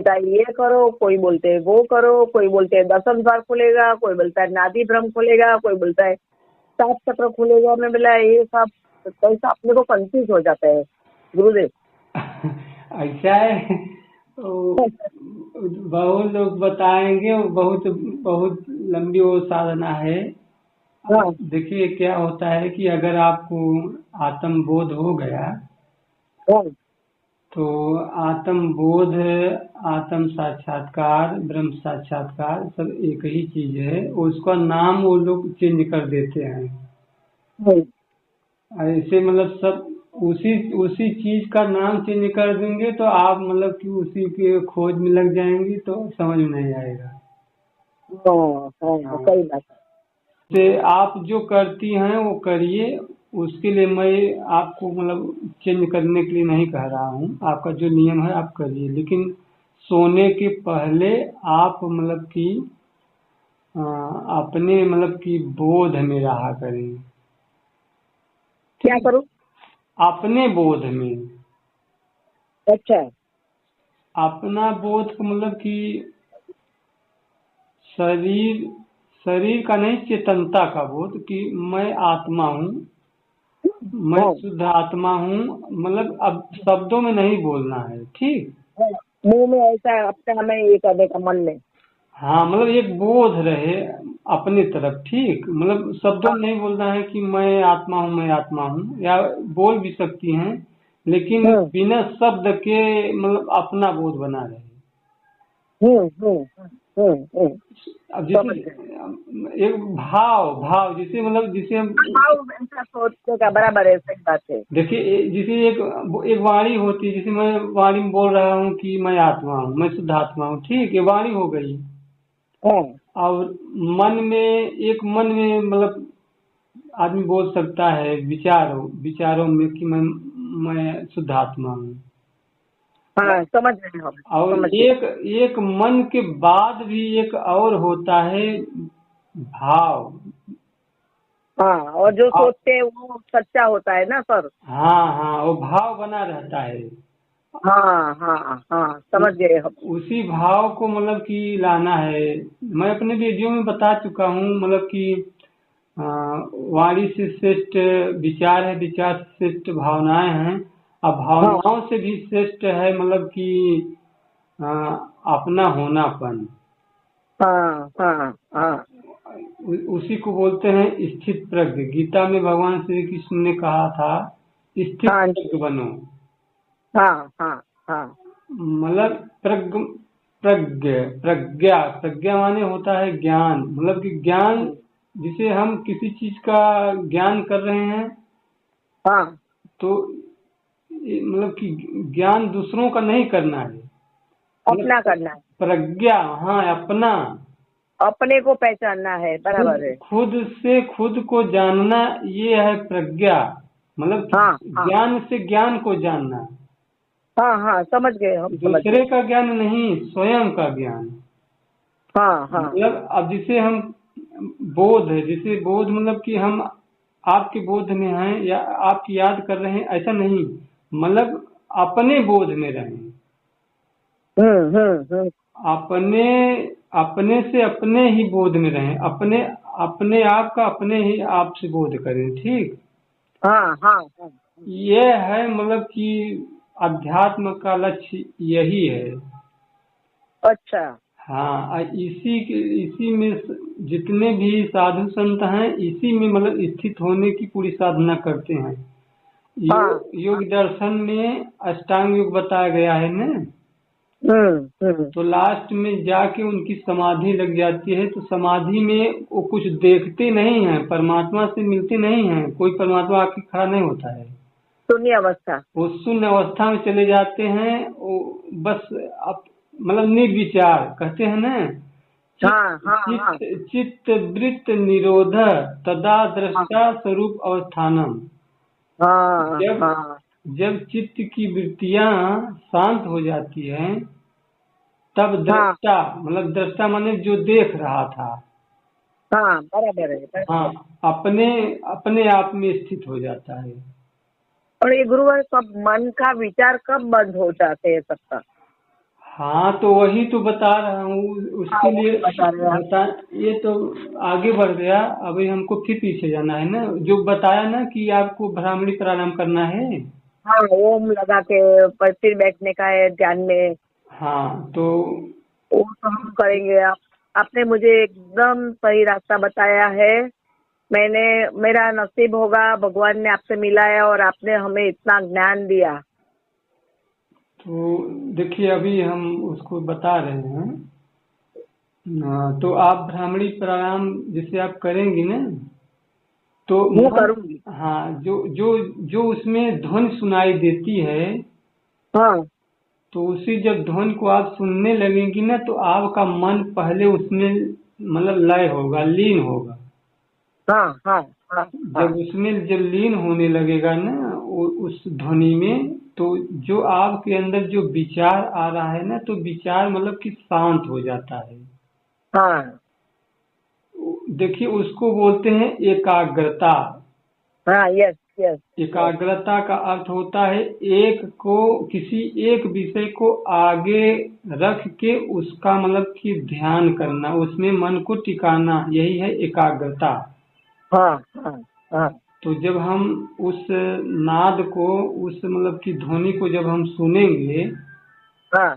ये करो, कोई बोलते है वो करो, कोई बोलते है दशम द्वार खुलेगा, कोई बोलता है नाभि ब्रह्म खुलेगा, कोई बोलता है सात चक्र खुलेगा। मैं बोला ये सब कैसा, अपने को कंफ्यूज हो जाता है गुरुदेव। ऐसा है, तो बहुत लोग बताएंगे, बहुत बहुत लंबी वो साधना है। हाँ देखिए क्या होता है कि अगर आपको आत्म बोध हो गया हाँ तो आत्म बोध, आत्म साक्षात्कार, ब्रह्म साक्षात्कार सब एक ही चीज है। उसका नाम वो लोग चेंज कर देते हैं। हाँ ऐसे मतलब सब उसी उसी चीज का नाम चेंज कर देंगे तो आप मतलब कि उसी के खोज में लग जाएंगी तो समझ में नहीं आएगा। हाँ, सही बात है। से आप जो करती हैं वो करिए, उसके लिए मैं आपको मतलब चेंज करने के लिए नहीं कह रहा हूँ। आपका जो नियम है आप करिए, लेकिन सोने के पहले आप मतलब कि अपने मतलब कि बोध में रहा करें। क्या ठीक, करूँ? अपने बोध में। अच्छा अपना बोध का मतलब कि शरीर शरीर का नहीं, चेतनता का बोध कि मैं आत्मा हूँ, मैं हाँ शुद्ध आत्मा हूँ। मतलब अब शब्दों में नहीं बोलना है, ठीक। हाँ, मुंह में ऐसा अपने हमें ये करने का मन में। हाँ, मतलब एक बोध रहे अपनी तरफ, ठीक। मतलब शब्दों हाँ में नहीं बोलना है कि मैं आत्मा हूँ, मैं आत्मा हूँ, या बोल भी सकती हैं, लेकिन हम्म बिना शब्द के मतलब अपना बोध बना रहे। हम्म हम्म हम्म। अब जैसे समझ गए। एक भाव भाव जिसे मतलब जिसे हम हाँ, ऐसा सोचने का बराबर है, सही बात है। देखिए जैसे एक एक वाणी होती है, जैसे मैं वाणी में बोल रहा हूँ कि मैं आत्मा हूँ, मैं शुद्ध आत्मा हूँ, ठीक, ये वाणी हो गई। हाँ और मन में, एक मन में मतलब आदमी बोल सकता है विचारों में कि मैं शुद्ध आत्मा हूँ। हाँ, समझ रहे हैं हम, और समझ गए। एक एक मन के बाद भी एक और होता है भाव। हाँ, और जो भाव, सोचते हैं वो सच्चा होता है ना सर। हाँ हाँ, वो भाव बना रहता है। हाँ हाँ हाँ, समझ गए हम। उसी भाव को मतलब कि लाना है। मैं अपने वीडियो में बता चुका हूँ मतलब कि अ, वाणी से श्रेष्ठ विचार है, विचार से श्रेष्ठ भावनाएं हैं, अब हाँ भावनाओं से भी श्रेष्ठ है मतलब कि अ, अपना होनापन। हाँ हाँ हाँ उसी को बोलते हैं स्थित प्रज्ञ। गीता में भगवान श्री कृष्ण ने कहा था स्थित हाँ जी। प्रज्ञ बनो। हाँ हाँ हाँ मतलब प्रज्ञा प्रज्ञा माने होता है ज्ञान, मतलब कि ज्ञान, जिसे हम किसी चीज का ज्ञान कर रहे हैं हाँ, तो मतलब कि ज्ञान दूसरों का नहीं करना है, अपना मतलब करना है, प्रज्ञा, हाँ अपना। अपने को पहचानना है, खुद बराबर है। खुद से खुद को जानना, ये है प्रज्ञा। मतलब कि हाँ हाँ ज्ञान से ज्ञान को जानना, हाँ हाँ, समझ गए हम, समझ गए। दूसरे का ज्ञान नहीं, स्वयं का ज्ञान। हाँ हाँ मतलब अब जिसे हम बोध है, जिसे बोध मतलब कि हम आपके बोध में हैं या आपकी याद कर रहे हैं, ऐसा नहीं, मतलब अपने बोध में रहें। हम्म। अपने अपने से अपने ही बोध में रहें, अपने अपने आप का अपने ही आप से बोध करें, ठीक। हाँ हाँ हाँ। ये है मतलब कि अध्यात्म का लक्ष्य यही है। अच्छा। हाँ, इसी में जितने भी साधु संत हैं, इसी में मतलब स्थित होने की पूरी साधना करते हैं। हाँ योग दर्शन में अष्टांग योग बताया गया है ना, हम्म। तो लास्ट में जाके उनकी समाधि लग जाती है। तो समाधि में वो कुछ देखते नहीं हैं, परमात्मा से मिलते नहीं हैं, कोई परमात्मा आके खड़ा नहीं होता है। शून्य अवस्था। वो शून्य अवस्था में चले जाते हैं। वो बस अब मतलब निर्विचार कहते हैं ना, हाँ चित्त हाँ हाँ चित्त चित्त वृत्त निरोध तदा दृष्टा स्वरूप अवस्थानम। हाँ जब हाँ जब चित्त की वृत्तियां शांत हो जाती हैं, तब हाँ दृष्टा, मतलब दृष्टा माने जो देख रहा था, हाँ, बराबर है, बराबर हाँ, है। अपने अपने आप में स्थित हो जाता है। और ये गुरुवर, कब मन का विचार कब बंद हो जाते हैं सबका? हाँ तो वही तो बता रहा हूँ हाँ उसके वो लिए। बता रहे हैं आप। बता, ये तो आगे बढ़ गया, अभी हमको फिर पीछे जाना है ना, जो बताया ना कि आपको भ्रामरी प्राणायाम करना है। हाँ ओम लगा के पर फिर बैठने का है ध्यान में। हाँ तो वो तो हम करेंगे। आप आपने मुझे एकदम सही रास्ता बताया है। मैंने मेरा नसीब होगा, भगवान ने आपसे मिलाया और आपने हमें इतना ज्ञान दिया। तो देखिए अभी हम उसको बता रहे हैं। हाँ, तो आप भ्रामरी प्राणायाम जैसे आप करेंगी ना, तो वो मन, करूंगी। हाँ, जो जो जो उसमें ध्वनि सुनाई देती है, हाँ तो उसी जब ध्वनि को आप सुनने लगेंगी ना, तो आपका मन पहले उसमें मतलब लय होगा, लीन होगा। हाँ हाँ हाँ हाँ जब उसमें जब लीन होने लगेगा ना उस ध्वनि में, तो जो आपके अंदर जो विचार आ रहा है ना, तो विचार मतलब कि शांत हो जाता है। हाँ देखिए उसको बोलते हैं एकाग्रता। हाँ। Yes yes yes. एकाग्रता का अर्थ होता है एक को, किसी एक विषय को आगे रख के उसका मतलब कि ध्यान करना, उसमें मन को टिकाना, यही है एकाग्रता। हाँ हाँ हाँ तो जब हम उस नाद को, उस मतलब की ध्वनि को जब हम सुनेंगे, हाँ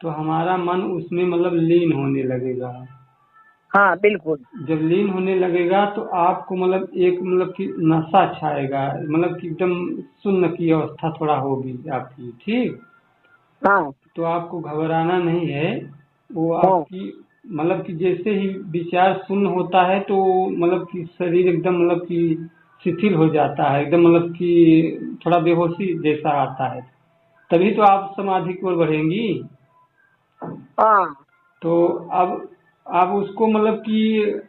तो हमारा मन उसमें मतलब लीन होने लगेगा। हाँ बिल्कुल। जब लीन होने लगेगा तो आपको मतलब एक मतलब कि नशा छाएगा, मतलब कि एकदम सुन्न की अवस्था थोड़ा होगी आपकी, ठीक। हाँ तो आपको घबराना नहीं है। वो हाँ आपकी मतलब कि जैसे ही विचार शून्य होता है, तो मतलब कि शरीर एकदम मतलब कि शिथिल हो जाता है, एकदम मतलब कि थोड़ा बेहोशी जैसा आता है। तभी तो आप समाधि की ओर बढ़ेंगी। हाँ। तो अब आप उसको मतलब कि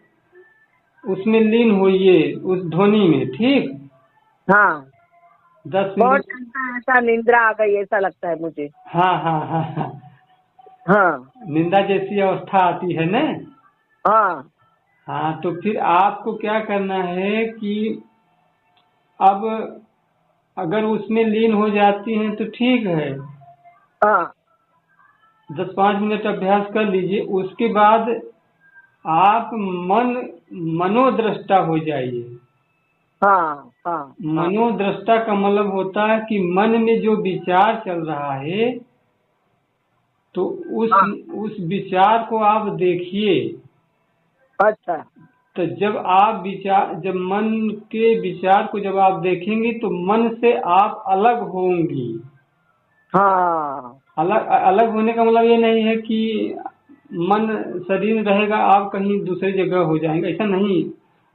उसमें लीन होइए, उस ध्वनि में, ठीक। हाँ 10 मिनट। बहुत टाइम से ऐसा निंद्रा आ गई ऐसा लगता है मुझे। हाँ हाँ हाँ हाँ, हाँ निंदा जैसी अवस्था आती है ना। हाँ हाँ तो फिर आपको क्या करना है कि अब अगर उसमें लीन हो जाती हैं तो ठीक है, हाँ 10-5 मिनट अभ्यास कर लीजिए। उसके बाद आप मन मनोदृष्टा हो जाइए। हाँ हाँ हाँ मनोदृष्टा का मतलब होता है कि मन में जो विचार चल रहा है, तो उस हाँ। उस विचार को आप देखिए। अच्छा। तो जब मन के विचार को जब आप देखेंगे, तो मन से आप अलग होंगी। हाँ अलग अलग होने का मतलब ये नहीं है कि मन शरीर में रहेगा, आप कहीं दूसरी जगह हो जाएंगे, ऐसा नहीं।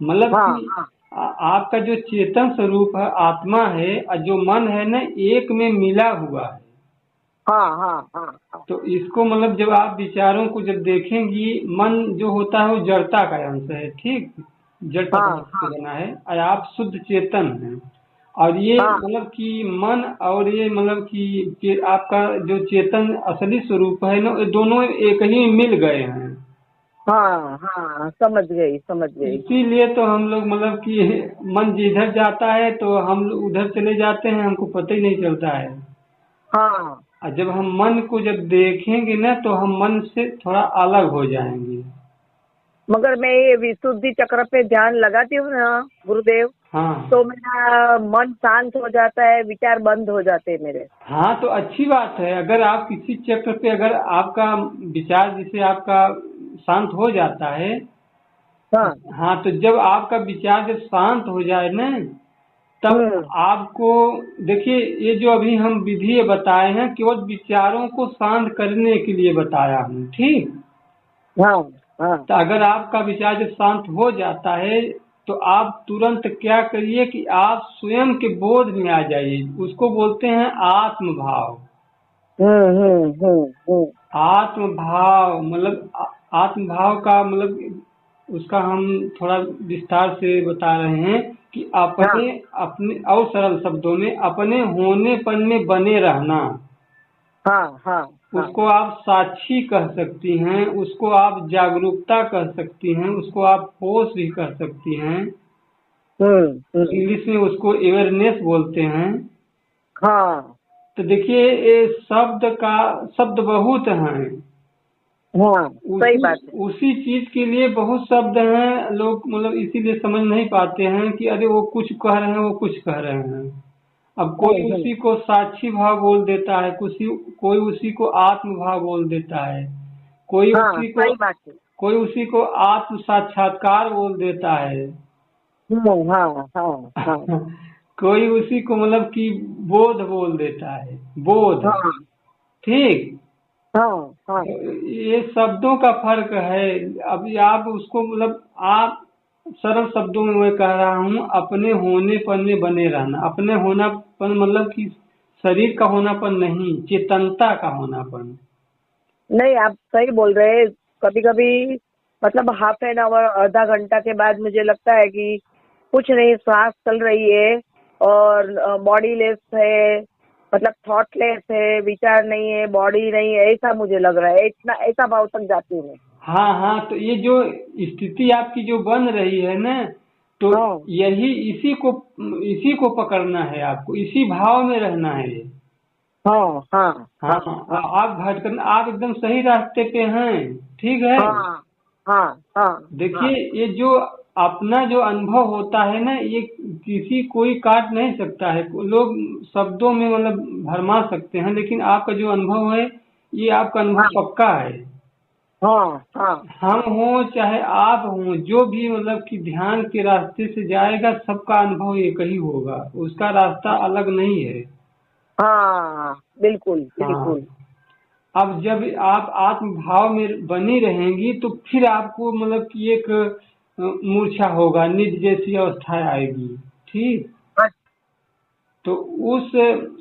मतलब हाँ कि हाँ आपका जो चेतन स्वरूप है, आत्मा है, और जो मन है ना, एक में मिला हुआ है। हाँ हाँ हाँ हाँ तो इसको मतलब जब आप विचारों को जब देखेंगी, मन जो होता है वो जड़ता का अंश है, ठीक। जड़ हाँ पदार्थ से हाँ बना है, और आप शुद्ध चेतन हैं। और ये हाँ मतलब कि मन और ये मतलब कि आपका जो चेतन असली स्वरूप है ना, ये दोनों एक ही मिल गए हैं। हाँ हाँ। समझ गई समझ गई। इसीलिए तो हम लोग मतलब कि मन जिधर जाता है तो हम लोग उधर चले जाते हैं, हमको पता ही नहीं चलता है। हाँ और जब हम मन को जब देखेंगे ना, तो हम मन से थोड़ा अलग हो जाएंगे। मगर मैं ये विशुद्धि चक्र पे ध्यान लगाती हूँ ना गुरुदेव, हाँ तो मेरा मन शांत हो जाता है, विचार बंद हो जाते हैं मेरे। हाँ, तो अच्छी बात है। अगर आप किसी चक्र पे अगर आपका विचार जिसे आपका शांत हो जाता है, हाँ। हाँ, तो जब आपका विचार जब शांत हो जाए ना, तब हम्म। आपको देखिए, ये जो अभी हम विधि बताए हैं, केवल विचारों को शांत करने के लिए बताया हूँ, ठीक। हाँ हाँ तो अगर आपका विचार जब शांत हो जाता है, तो आप तुरंत क्या करिए कि आप स्वयं के बोध में आ जाइए। उसको बोलते हैं आत्म भाव। हम्म। आत्म भाव मतलब आत्म भाव का मतलब उसका हम थोड़ा विस्तार से बता रहे हैं कि हाँ अपने अपने और सरल शब्दों में अपने होनेपन में बने रहना। हाँ हाँ हाँ। उसको आप साक्षी कह सकती हैं, उसको आप जागरूकता कह सकती हैं, उसको आप होश भी कह सकती हैं। हम्म। इंग्लिश में उसको अवेयरनेस बोलते हैं। हाँ तो तो देखिए ये शब्द बहुत हैं। हाँ सही बात है। उसी चीज के लिए बहुत शब्द हैं, लोग मतलब इसीलिए समझ नहीं पाते हैं कि अरे वो कुछ कह रहे हैं, वो कुछ कह रहे हैं। अब कोई उसी को साक्षी भाव बोल देता है, कोई उसी को आत्म भाव बोल देता है, कोई हाँ उसी को सही बात है। कोई उसी को आत्म साक्षात्कार बोल देता है। हाँ हाँ हाँ कोई उसी को मतलब कि बोध बोल देता है, बोध। हाँ ठीक। हाँ हाँ ये शब्दों का फर्क है। अभी आप उसको मतलब आप सरल शब्दों में मैं कह रहा हूँ, अपने होनेपन में बने रहना। अपने होनापन मतलब कि शरीर का होनापन नहीं, चेतनता का होनापन। नहीं, आप सही बोल रहे हैं। कभी कभी मतलब हाफ एन आवर, आधा घंटा के बाद मुझे लगता है कि कुछ नहीं, सांस चल रही है और बॉडी लेस है, मतलब थॉटलेस है, विचार नहीं है, बॉडी नहीं है, ऐसा मुझे लग रहा है। इतना ऐसा भाव तक जाती हूँ मैं। हाँ हाँ, तो ये जो स्थिति आपकी जो बन रही है ना, तो हाँ यही इसी को पकड़ना है आपको, इसी भाव में रहना है। हाँ हाँ हाँ, हाँ हाँ आप भटकन आप एकदम सही रास्ते पे हैं। ठीक है। हाँ हाँ हाँ हाँ देखिए ये जो अपना जो अनुभव होता है ना, ये कोई काट नहीं सकता है। लोग शब्दों में मतलब भरमा सकते हैं, लेकिन आपका जो अनुभव है, ये आपका अनुभव हाँ पक्का है। हाँ हाँ हम हों चाहे आप हों, जो भी मतलब कि ध्यान के रास्ते से जाएगा, सबका अनुभव एक ही होगा, उसका रास्ता अलग नहीं है। हाँ बिल्कुल हाँ। बिल्कुल। अब जब आप आत्म भाव में बनी रहेंगी, तो फिर आपको मतलब कि एक मूर्छा होगा, निद्र जैसी अवस्था आएगी। ठीक। अच्छा, तो उस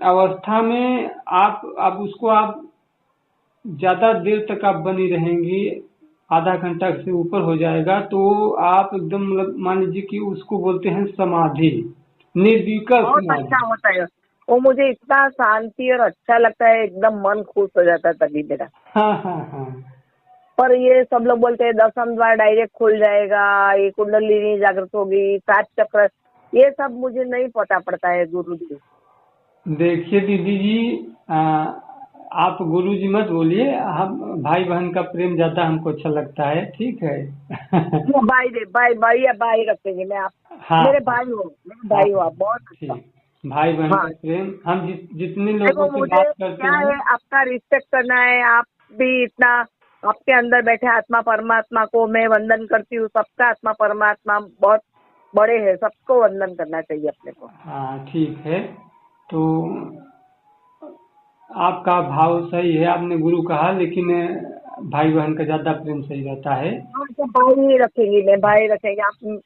अवस्था में आप ज्यादा देर तक आप बनी रहेंगी, आधा घंटा से ऊपर हो जाएगा, तो आप एकदम मतलब मान लीजिए कि उसको बोलते हैं समाधि, निर्विकल्प बहुत अच्छा समाधि। होता है वो। मुझे इतना शांति और अच्छा लगता है, एकदम मन खुश हो जाता है तभी मेरा। हाँ हाँ हाँ। पर ये सब लोग बोलते हैं दसम द्वार डायरेक्ट खुल जाएगा, ये कुंडलिनी जागृत होगी, 7 चक्र, ये सब मुझे नहीं पता पड़ता है गुरु जी। देखिए दीदी जी, आप गुरु जी मत बोलिए, हम भाई बहन का प्रेम ज्यादा हमको अच्छा लगता है। ठीक है। वो भाई रे, भाई भाई या भाई रखेंगे। मैं आप हाँ मेरे हाँ भाई हो, मेरे हाँ। भाई हो आप, बहुत अच्छा। ठीक। भाई बहन हाँ का प्रेम, हम जितने लोगों देखो, से मुझे बात करते क्या हैं। है, आपका रिस्पेक्ट करना है। आप भी इतना, आपके अंदर बैठे आत्मा परमात्मा को मैं वंदन करती हूँ। सबका आत्मा परमात्मा बहुत बड़े हैं, सबको वंदन करना चाहिए अपने को। हाँ ठीक है। तो आपका भाव सही है, आपने गुरु कहा, लेकिन भाई बहन का ज्यादा प्रेम सही रहता है। हाँ तो भाई ही रखेंगे, मैं भाई रखेंगे। आप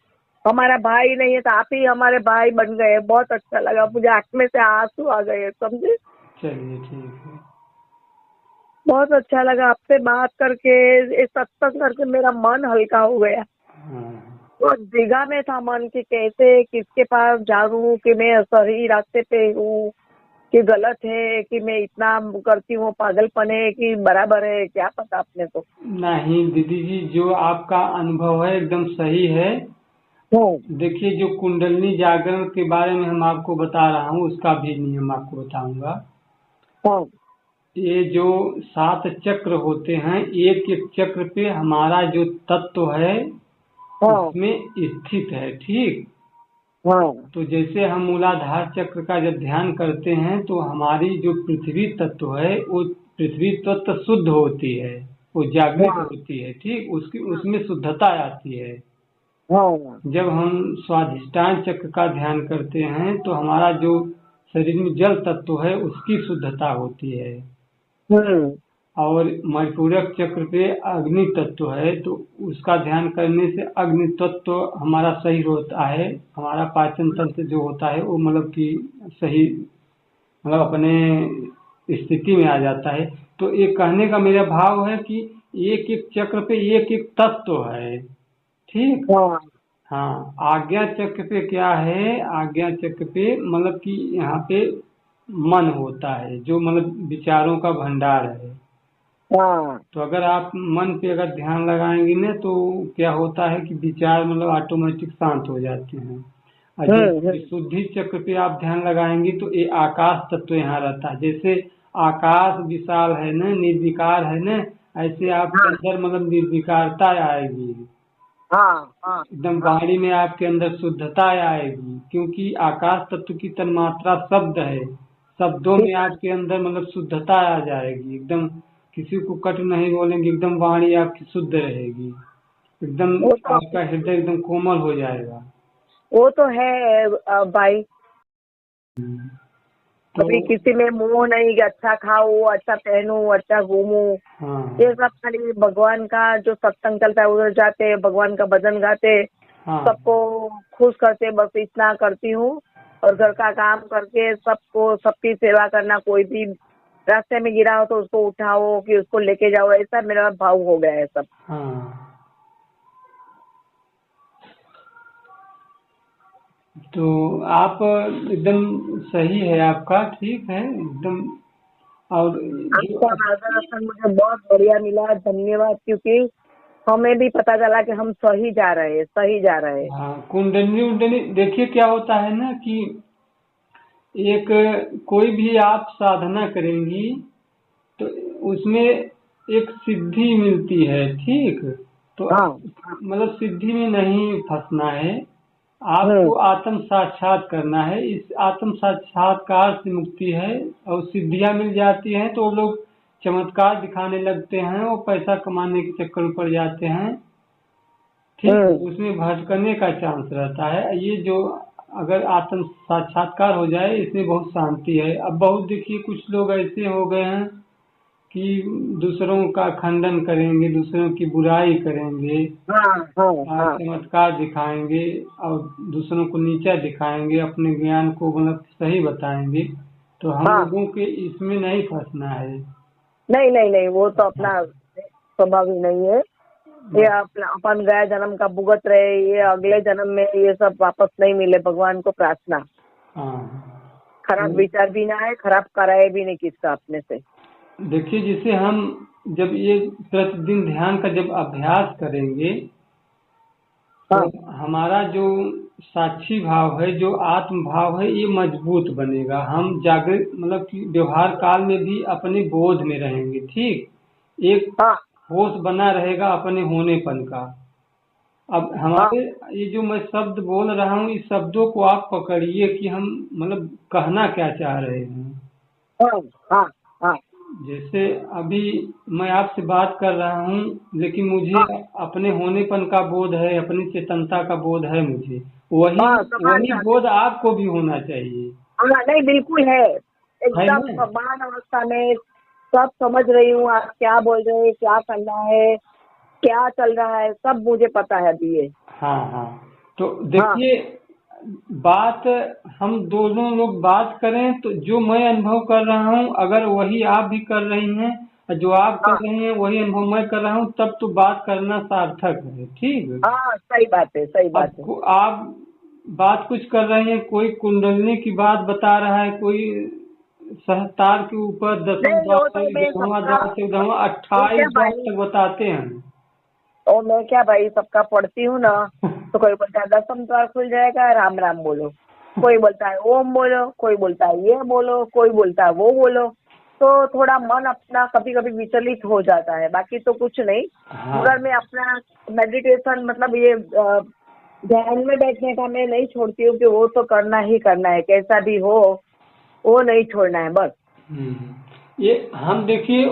हमारा भाई नहीं है तो आप ही हमारे भाई बन गए। बहुत अच्छा लगा मुझे, आंख में से आंसू आ गए, समझे। चलिए ठीक है। बहुत अच्छा लगा आपसे बात करके, इस सत्संग करके मेरा मन हल्का हो गया। हाँ तो दिगा में था मन कि कैसे किसके पास जाऊं, कि मैं सही रास्ते पे हूँ कि गलत है, कि मैं इतना करती हूँ पागलपन है कि बराबर है, क्या पता अपने को। नहीं दीदी जी, जो आपका अनुभव है एकदम सही है। हम्म। देखिए जो कुंडलिनी जागरण के बारे में हम आपको बता रहा हूँ, उसका भी नियम आपको बताऊंगा। हाँ ये जो 7 चक्र होते हैं, एक एक चक्र पे हमारा जो तत्व है हाँ उसमें स्थित है। ठीक। हाँ तो जैसे हम मूलाधार चक्र का जब ध्यान करते हैं, तो हमारी जो पृथ्वी तत्व है, वो पृथ्वी तत्व शुद्ध होती है, वो जागृत हाँ होती है। ठीक। उसकी उसमें शुद्धता आती है। हाँ जब हम स्वाधिष्ठान चक्र का ध्यान करते हैं, तो हमारा जो शरीर में जल तत्व है, उसकी शुद्धता होती है। हम्म और मणिपूरक चक्र पे अग्नि तत्व है, तो उसका ध्यान करने से अग्नि तत्व हमारा सही होता है। हमारा पाचन तंत्र जो होता है, वो मतलब कि सही मतलब अपने स्थिति में आ जाता है। तो ये कहने का मेरा भाव है कि एक एक चक्र पे एक एक तत्व है। ठीक। हाँ हाँ, आज्ञा चक्र पे क्या है, आज्ञा चक्र पे मतलब कि यहाँ पे मन होता है, जो मतलब विचारों का भंडार है। हाँ तो अगर आप मन पे अगर ध्यान लगाएंगे ना, तो क्या होता है कि विचार मतलब ऑटोमेटिक शांत हो जाते हैं। और जब विशुद्धि चक्र पे आप ध्यान लगाएंगी तो ये आकाश तत्व यहाँ रहता है। जैसे आकाश विशाल है ना, निर्विकार है ना, ऐसे आपके अंदर मतलब निर्विकारता आएगी। हाँ हाँ एकदम वाणी में आपके अंदर शुद्धता आएगी, क्योंकि आकाश तत्व की तन्मात्रा शब्द है। शब्दों में आपके अंदर मतलब शुद्धता आ जाएगी, एकदम किसी को कट नहीं बोलेंगे, एकदम वाणी आपकी शुद्ध रहेगी, एकदम आपका हृदय एकदम कोमल हो जाएगा। वो तो है भाई। तो अभी किसी में मोह नहीं कि अच्छा खाऊं, अच्छा पहनूं, अच्छा घूमूं। हाँ ये सब खाली भगवान का जो सत्संग चलता है उधर जाते, भगवान का भजन गाते, हाँ सबको खुश करते, बस इतना करती हूँ। और घर का काम करके सबको, सबकी सेवा करना। कोई भी रास्ते में गिरा हो तो उसको उठाओ कि उसको लेके जाओ, ऐसा मेरा भाव हो गया है सब। हाँ। तो आप एकदम सही है, आपका ठीक है एकदम। और आपका मार्गदर्शन मुझे बहुत बढ़िया मिला, धन्यवाद। क्योंकि हमें भी पता चला कि हम सही जा रहे हैं, सही जा रहे हैं। हाँ, कुंडली उंडली देखिए क्या होता है ना कि एक कोई भी आप साधना करेंगी तो उसमें एक सिद्धि मिलती है, ठीक। तो हाँ मतलब सिद्धि में नहीं फंसना है, आपको आत्म साक्षात करना है। इस आत्म साक्षात्कार से मुक्ति है। और सिद्धियां मिल जाती हैं तो लोग चमत्कार दिखाने लगते हैं, वो पैसा कमाने के चक्कर में पड़ जाते हैं, ठीक। उसमें भटकने का चांस रहता है। ये जो अगर आत्म साक्षात्कार हो जाए, इसमें बहुत शांति है। अब बहुत देखिए कुछ लोग ऐसे हो गए हैं कि दूसरों का खंडन करेंगे, दूसरों की बुराई करेंगे, चमत्कार दिखाएंगे और दूसरों को नीचा दिखाएंगे, अपने ज्ञान को मतलब सही बताएंगे। तो हम लोगों के इसमें नहीं फंसना है। नहीं नहीं नहीं, वो तो अपना स्वभाव ही नहीं है। ये अपन गया जन्म का भुगत रहे, ये अगले जन्म में ये सब वापस नहीं मिले। भगवान को प्रार्थना, खराब विचार भी ना है, खराब कराए भी नहीं किसका अपने से। देखिए जिसे हम जब ये प्रतिदिन ध्यान का जब अभ्यास करेंगे तो हमारा जो साक्षी भाव है, जो आत्म भाव है, ये मजबूत बनेगा। हम जागृत मतलब कि व्यवहार काल में भी अपने बोध में रहेंगे, ठीक। एक होश बना रहेगा अपने होनेपन का। अब हमारे ये जो मैं शब्द बोल रहा हूँ, इस शब्दों को आप पकड़िए कि हम मतलब कहना क्या चाह रहे हैं। जैसे अभी मैं आपसे बात कर रहा हूँ, लेकिन मुझे अपने होनेपन का बोध है, अपनी चेतनता का बोध है मुझे। वही बोध आपको भी होना चाहिए। नहीं, बिल्कुल है, एकदम समान अवस्था में सब समझ रही हूँ। आप क्या बोल रहे हैं, क्या करना है, क्या चल रहा है, सब मुझे पता है अभी ये। हाँ। तो देखिए बात हम दोनों लोग बात करें तो जो मैं अनुभव कर रहा हूँ, अगर वही आप भी कर रही हैं, जो आप कर रही हैं वही अनुभव मैं कर रहा हूँ, तब तो बात करना सार्थक है, ठीक। सही बात है, सही बात है। आप बात कुछ कर रहे हैं, कोई कुंडलनी की बात बता रहा है, कोई सहस्त्रार के ऊपर 10वें द्वार, 11वां द्वार, 14वां, 28 द्वार तक बताते हैं। और मैं क्या भाई सबका पढ़ती हूँ ना, तो कोई बोलता है 10वां द्वार खुल जाएगा, राम राम बोलो। कोई बोलता है ओम बोलो, कोई बोलता है ये बोलो, कोई बोलता है वो बोलो। तो थोड़ा मन अपना कभी कभी विचलित हो जाता है, बाकी तो कुछ नहीं। मगर मैं अपना मेडिटेशन मतलब ये ध्यान में बैठने का मैं नहीं छोड़ती हूँ कि वो तो करना ही करना है, कैसा भी हो वो नहीं छोड़ना है बस। ये हम देखिए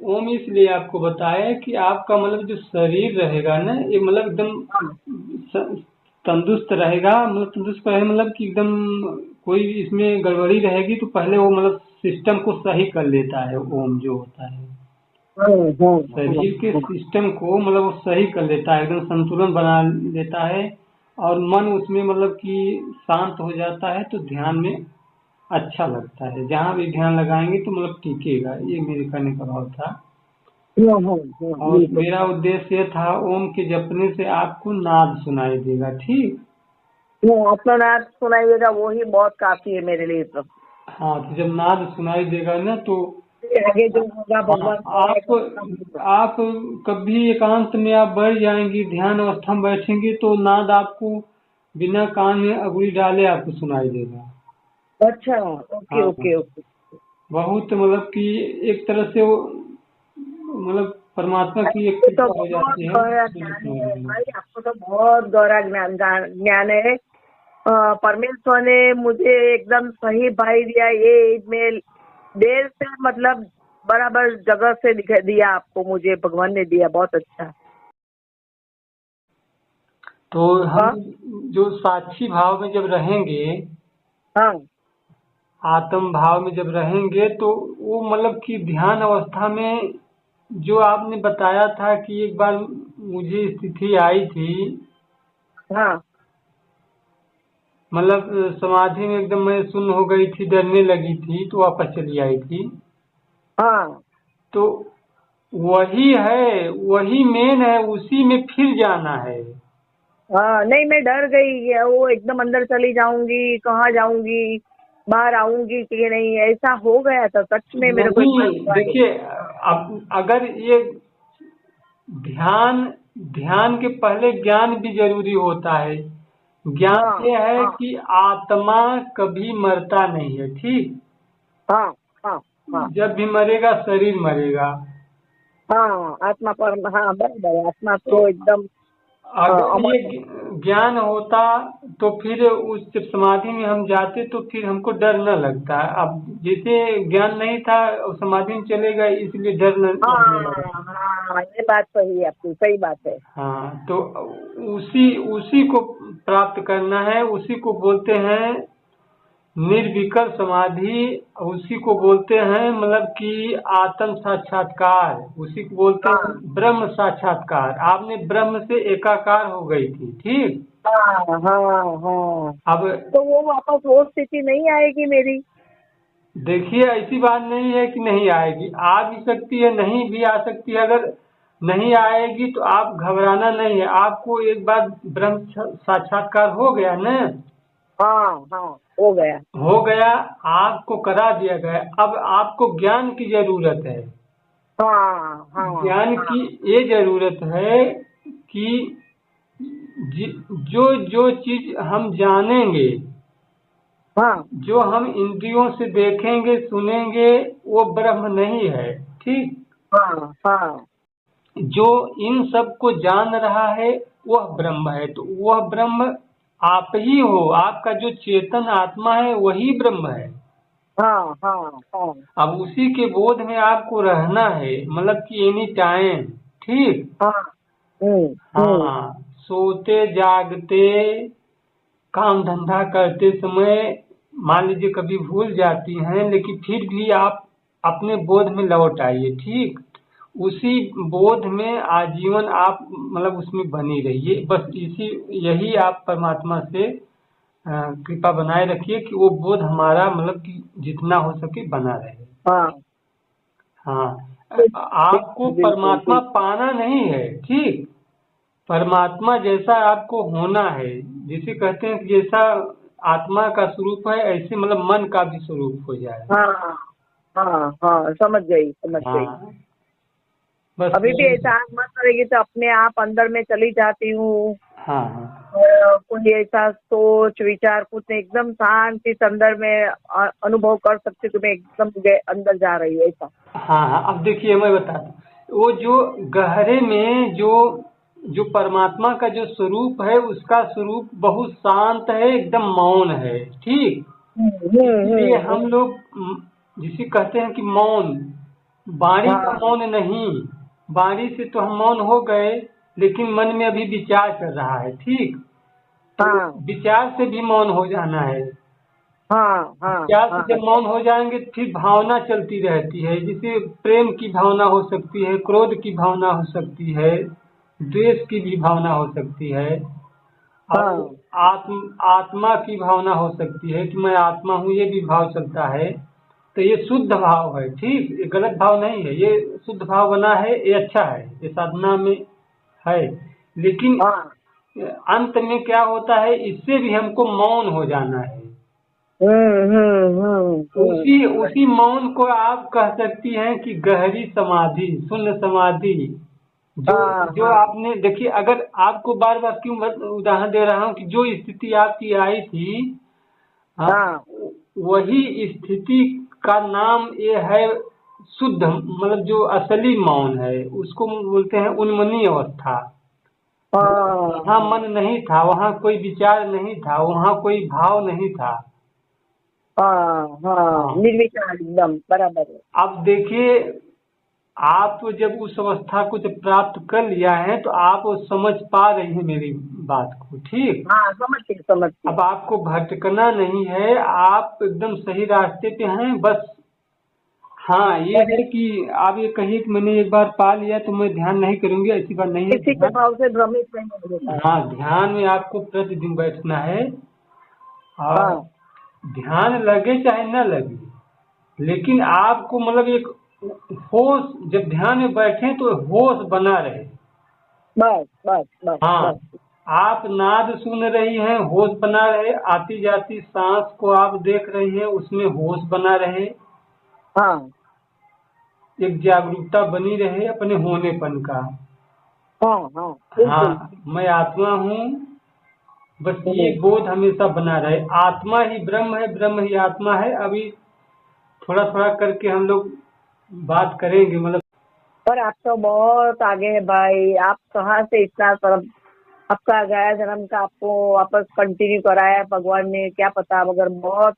ओम इसलिए आपको बताया कि आपका मतलब जो शरीर रहेगा ना, ये मतलब एकदम तंदुरुस्त रहेगा। मतलब तंदुरुस्त रहेगा मतलब कि एकदम कोई इसमें गड़बड़ी रहेगी तो पहले वो मतलब सिस्टम को सही कर लेता है। ओम जो होता है शरीर के सिस्टम को मतलब वो सही कर लेता है, एकदम संतुलन बना लेता है और मन उसमें मतलब कि शांत हो जाता है। तो ध्यान में अच्छा लगता है, जहाँ भी ध्यान लगाएंगे तो मतलब टिकेगा। ये मेरे कहने का भाव था। और मेरा उद्देश्य ये था, ओम के जपने से आपको नाद सुनाई देगा, ठीक। अपना नाद सुनाई देगा, वो ही बहुत काफी है मेरे लिए तो। हाँ, तो जब नाद सुनाई देगा ना तो आगे जो होगा भगवान आप कभी एकांत में आप बैठ जाएंगी, ध्यान अवस्था में बैठेंगी तो नाद आपको बिना कान में अंगुली डाले आपको सुनाई देगा। अच्छा, ओके हाँ ओके ओके। बहुत मतलब कि एक तरह से वो मतलब परमात्मा की एक आपको तो कृपा हो बहुत जाती है गहरा सुन ज्ञान सुनाई है देने। भाई, आपको तो बहुत गहरा ज्ञान है। परमेश्वर ने मुझे एकदम सही भाई दिया, ये में देर से मतलब बराबर जगह से दिखा दिया आपको, मुझे भगवान ने दिया, बहुत अच्छा। तो हम हाँ जो साक्षी भाव में जब रहेंगे, हाँ आत्म भाव में जब रहेंगे तो वो मतलब कि ध्यान अवस्था में जो आपने बताया था कि एक बार मुझे स्थिति आई थी, हाँ मतलब समाधि में एकदम मैं सुन्न हो गई थी, डरने लगी थी तो वापस चली आई थी। हाँ तो वही है, वही मेन है, उसी में फिर जाना है। हाँ। नहीं, मैं डर गई, ये वो एकदम अंदर चली जाऊंगी, कहाँ जाऊंगी, बाहर आऊंगी कि नहीं, ऐसा हो गया था सच में, मेरे को एक बार नहीं हुआ है। देखिए, अब अगर ये ध्यान, ध्यान के पहले ज्ञान भी जरूरी होता है। ज्ञान हाँ ये है हाँ कि आत्मा कभी मरता नहीं है, ठीक। हाँ हाँ हाँ जब भी मरेगा शरीर मरेगा। हाँ। आत्मा पर, हाँ बराबर है, आत्मा तो तो एकदम अगर अमर ये है। ज्ञान होता तो फिर उस जब समाधि में हम जाते तो फिर हमको डर न लगता। अब जैसे ज्ञान नहीं था और समाधि में चले गए इसलिए डर न लगने लगा। हाँ हाँ, ये बात सही है आपकी, सही बात है। हाँ तो उसी उसी को प्राप्त करना है, उसी को बोलते हैं निर्विकल्प समाधि। उसी को बोलते हैं मतलब कि आत्म साक्षात्कार, उसी को बोलते हैं हाँ ब्रह्म साक्षात्कार। आपने ब्रह्म से एकाकार हो गई थी, ठीक। हाँ हाँ हाँ। अब तो वो वापस वो स्थिति नहीं आएगी मेरी? देखिए ऐसी बात नहीं है कि नहीं आएगी, आ भी सकती है, नहीं भी आ सकती है। अगर नहीं आएगी तो आप घबराना नहीं है, आपको एक बार ब्रह्म साक्षात्कार हो गया ना, हाँ हाँ, हो गया। हो गया, आपको करा दिया गया। अब आपको ज्ञान की जरूरत है। हाँ हाँ ज्ञान हाँ की ये जरूरत है कि जो जो चीज हम जानेंगे, हाँ जो हम इंद्रियों से देखेंगे सुनेंगे, वो ब्रह्म नहीं है, ठीक। हाँ हाँ जो इन सब को जान रहा है वह ब्रह्म है। तो वह ब्रह्म आप ही हो, आपका जो चेतन आत्मा है वही ब्रह्म है। हाँ हाँ हाँ अब उसी के बोध में आपको रहना है, मतलब कि एनी टाइम, ठीक। हाँ। हम्म। हाँ सोते जागते काम धंधा करते समय मान लीजिए कभी भूल जाती हैं, लेकिन फिर भी आप अपने बोध में लौट आइए, ठीक। उसी बोध में आजीवन आप मतलब उसमें बनी रहिए, बस इसी यही आप परमात्मा से कृपा बनाए रखिए कि वो बोध हमारा मतलब कि जितना हो सके बना रहे। हाँ, हाँ आपको बिल्कुल बिल्कुल परमात्मा बिल्कुल। पाना नहीं है, ठीक। परमात्मा जैसा आपको होना है। जिसे कहते हैं कि जैसा आत्मा का स्वरूप है ऐसे मतलब मन का भी स्वरूप हो जाए। हाँ हाँ हाँ, समझ गई समझ गई। हाँ बस अभी भी यही है। ऐसा आग मत करेगी तो अपने आप अंदर में चली जाती हूँ। हाँ हाँ कोई ऐसा सोच विचार कुछ नहीं, एकदम शांति से अंदर में अनुभव कर सकती हूँ कि मैं एकदम अंदर जा रही हूँ, ऐसा। हाँ हाँ। अब देखिए मैं बताता हूँ, वो जो गहरे में जो जो परमात्मा का जो स्वरूप है उसका स्वरूप बहुत शांत है, एकदम मौन है, ठीक। इसीलिए हम हम्म। लोग जिसे कहते हैं कि मौन, वाणी का हाँ मौन नहीं। वाणी से तो हम मौन हो गए, लेकिन मन में अभी विचार कर रहा है, ठीक। तो हाँ विचार से भी मौन हो जाना है। हाँ हाँ विचार से हाँ जब मौन हो जाएंगे फिर भावना चलती रहती है, जैसे प्रेम की भावना हो सकती है, क्रोध की भावना हो सकती है, द्वेष की भी भावना हो सकती है, और हाँ आत्मा की भावना हो सकती है कि मैं आत्मा हूँ, ये भी भाव चलता है। तो ये शुद्ध भाव है, ठीक। ये गलत भाव नहीं है, ये शुद्ध भाव बना है, ये अच्छा है, ये साधना में है। लेकिन हाँ। अंत में क्या होता है, इससे भी हमको मौन हो जाना है। उसी समझ उसी मौन को आप कह सकती हैं कि गहरी समाधि, शून्य समाधि। जो हाँ जो हाँ आपने देखिए, अगर आपको बार बार क्यों उदाहरण दे रहा हूँ कि जो स्थिति आपकी आई थी, हाँ, हाँ वही स्थिति का नाम ये है शुद्ध, मतलब जो असली मौन है उसको बोलते हैं उन्मनी अवस्था। वहाँ हाँ मन नहीं था, वहाँ कोई विचार नहीं था, वहाँ कोई भाव नहीं था। हाँ हाँ, हाँ, निर्विचार एकदम बराबर है। अब देखिए, आप जब उस अवस्था को जब प्राप्त कर लिया है तो आप वो समझ पा रही हैं मेरी बात को, ठीक। हाँ समझती। अब आपको भटकना नहीं है, आप एकदम सही रास्ते पे हैं, बस। हाँ, ये है कि आप ये कहिए कि मैंने एक बार पा लिया तो मैं ध्यान नहीं करूंगी, ऐसी बात नहीं है। किसी के ध्यान, भाव से भ्रमित नहीं होता है। हाँ, ध्यान में आपको प्रतिदिन बैठना है, और हाँ ध्यान लगे चाहे न लगे, लेकिन आपको मतलब एक होश, जब ध्यान में बैठे तो होश बना रहे। बस बस बस हाँ, बस। आप नाद सुन रही हैं, होश बना रहे, आती जाती सांस को आप देख रही हैं, उसमें होश बना रहे, हाँ एक जागरूकता बनी रहे अपने होनेपन का। हाँ हाँ बिल्कुल। हाँ, मैं आत्मा हूँ, बस ये हम्म। बोध हमेशा बना रहे। आत्मा ही ब्रह्म है, ब्रह्म ही आत्मा है। अभी थोड़ा थोड़ा करके हम लोग बात करेंगे, मतलब। और आप तो बहुत आगे है भाई, आप कहाँ से इतना तरफ, आपका गया जन्म का आपको वापस कंटिन्यू कराया भगवान ने, क्या पता, मगर बहुत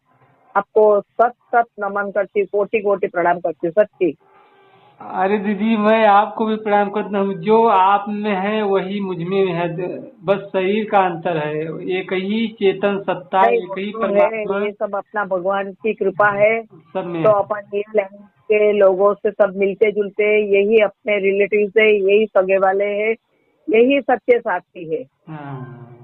आपको सत सत नमन करती हूँ, कोटि कोटि प्रणाम करती हूँ सच्ची। अरे दीदी, मैं आपको भी प्रणाम करता हूँ। जो आप में है वही मुझ में है, बस शरीर का अंतर है। एक ही चेतन सत्ता, नहीं एक वो ही तो है, परमात्मा ये सब अपना भगवान की कृपा है। सब में तो है। अपन ये लैंग्वेज के लोगों से सब मिलते जुलते, यही अपने रिलेटिव से, यही सगे वाले हैं, यही सच्चे साथी है। हाँ,